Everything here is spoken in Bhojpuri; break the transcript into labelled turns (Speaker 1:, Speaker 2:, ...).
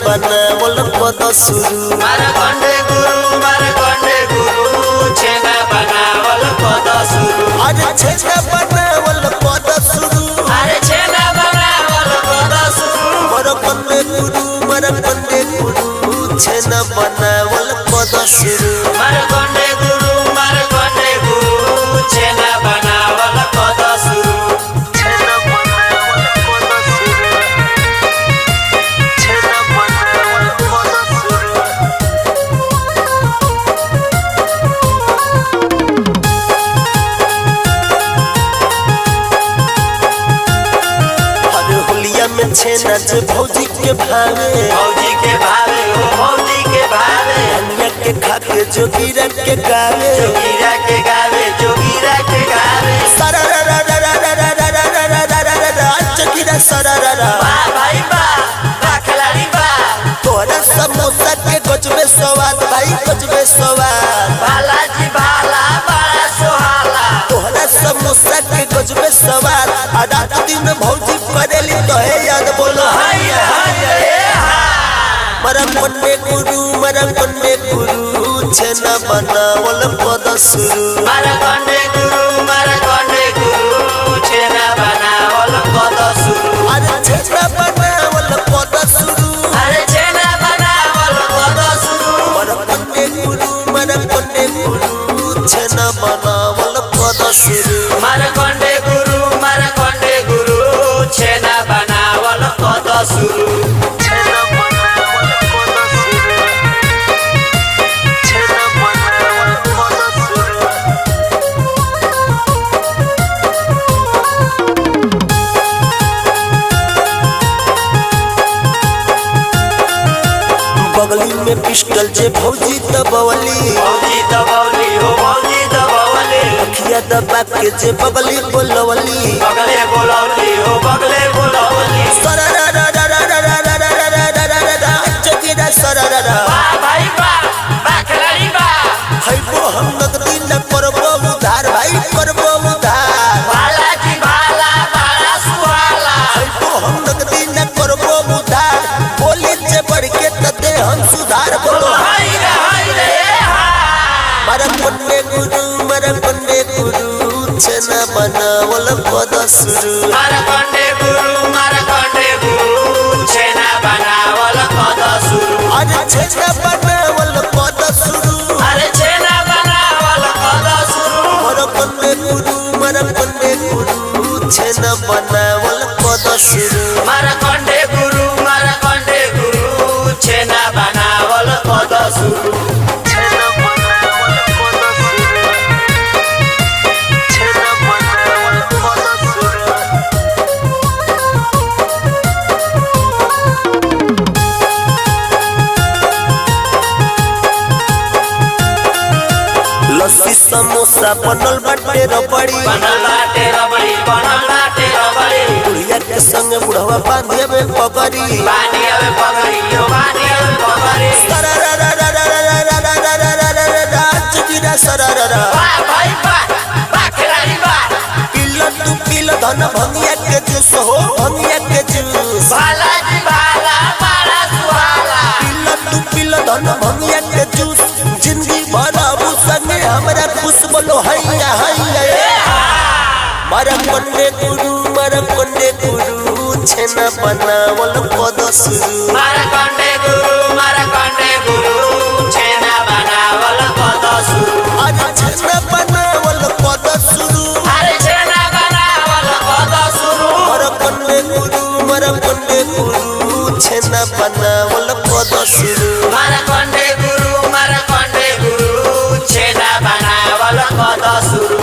Speaker 1: बनावल पद शुरू।
Speaker 2: मारकंडे गुरु छेना बनावल पद शुरू।
Speaker 1: अरे छेना बनावल पद शुरू।
Speaker 2: अरे छेना बनावल पद शुरू।
Speaker 1: मारकंडे गुरु छेना बनावल पद शुरू।
Speaker 2: मारकंडे गुरु छेना बनावल पद शुरू।
Speaker 1: छेना बनावल पद शुरू। छेना बनावल पद शुरू। अरे होलिया में छेना जे भौजी के भावे।
Speaker 2: भौजी के भावे हो भौजी के भावे।
Speaker 1: धनिया के खाके जोगिरा के गावे।
Speaker 2: जोगिरा के गावे जोगिरा के गावे।
Speaker 1: जोगिरा सरारा
Speaker 2: वाह भाई वाह वाह खिलाड़ी वाह।
Speaker 1: तोरा समोसा के गजबे स्वाद भाई गजबे स्वाद।
Speaker 2: बालाजी भाला बड़ा सुहाला।
Speaker 1: तोरा समोसा के गजबे स्वाद। आ रात दिन भौजी करेली तो है याद बोलो
Speaker 2: हाय हाय
Speaker 1: मारकंडे गुरु छेना बनावल पद शुरू।
Speaker 2: मारकंडे गुरु छेना बनावल पद शुरू।
Speaker 1: अरे छेना बनावल पद शुरू।
Speaker 2: अरे छेना बनावल पद शुरू।
Speaker 1: मारकंडे गुरु छेना बनावल पद शुरू।
Speaker 2: मारकंडे गुरु छेना बनावल पद शुरू।
Speaker 1: छेना बनावल पद शुरू। छेना बनावल पद शुरू। बगली में पिस्टल जे भौजी दबवली।
Speaker 2: भौजी दबौली हो भौजी दबौली।
Speaker 1: अखिया दबा के जे बगली बोलवली।
Speaker 2: बगले बोलौली हो बगले बोलौली।
Speaker 1: जोगिरा सरारा
Speaker 2: वाह भाई वाह वाह खिलाड़ी वाह।
Speaker 1: हैबो हम नगदी न करबो उधार भाई करबो उधार।
Speaker 2: बालाजी भाला बड़ा सुहाला।
Speaker 1: हैबो हम नगदी न करबो उधार। बोली जे बढ़ के त दे हम सुधार बोलो
Speaker 2: हाय रे
Speaker 1: मारकंडे गुरु छेना बनावल पद शुरू।
Speaker 2: मारकंडे गुरु छेना बनावल पद शुरू।
Speaker 1: अरे छेना बनावल पद शुरू।
Speaker 2: अरे छेना बनावल पद शुरू।
Speaker 1: मारकंडे गुरु छेना बनावल पद शुरू।
Speaker 2: मारकंडे गुरु छेना बनावल पद शुरू।
Speaker 1: छेना बनावल पद शुरू। छेना बनावल पद शुरू। लस्सी समोसा बनल बाटे रबड़ी।
Speaker 2: बनल बाटे रबड़ी बनल बाटे रबड़ी।
Speaker 1: बुढ़िया के संग बुढ़वा बांधिया में पगड़ी।
Speaker 2: बानिया में पगड़ी हो बानिया में पगड़ी।
Speaker 1: जोगिरा सरारा
Speaker 2: वाह भाई वाह वाह खिलाड़ी वाह।
Speaker 1: पिला तू पिला धन भंगिया के जूस हो भंगिया के जूस।
Speaker 2: बालाजी भाला बड़ा सुहाला।
Speaker 1: पिला तू पिला धन भंगिया के जूस। जिंदगी भर अबू संगे हमरा खुश बोलो हैया हैया। मारकंडे गुरु छेना बनावल पद शुरू।
Speaker 2: मारकंडे गुरु छेना बनावल पद शुरू।
Speaker 1: अरे छेना बनावल पद शुरू।
Speaker 2: अरे छेना बनावल पद शुरू।
Speaker 1: मारकंडे गुरु छेना बनावल पद शुरू।
Speaker 2: मारकंडे गुरु छेना बनावल पद शुरू।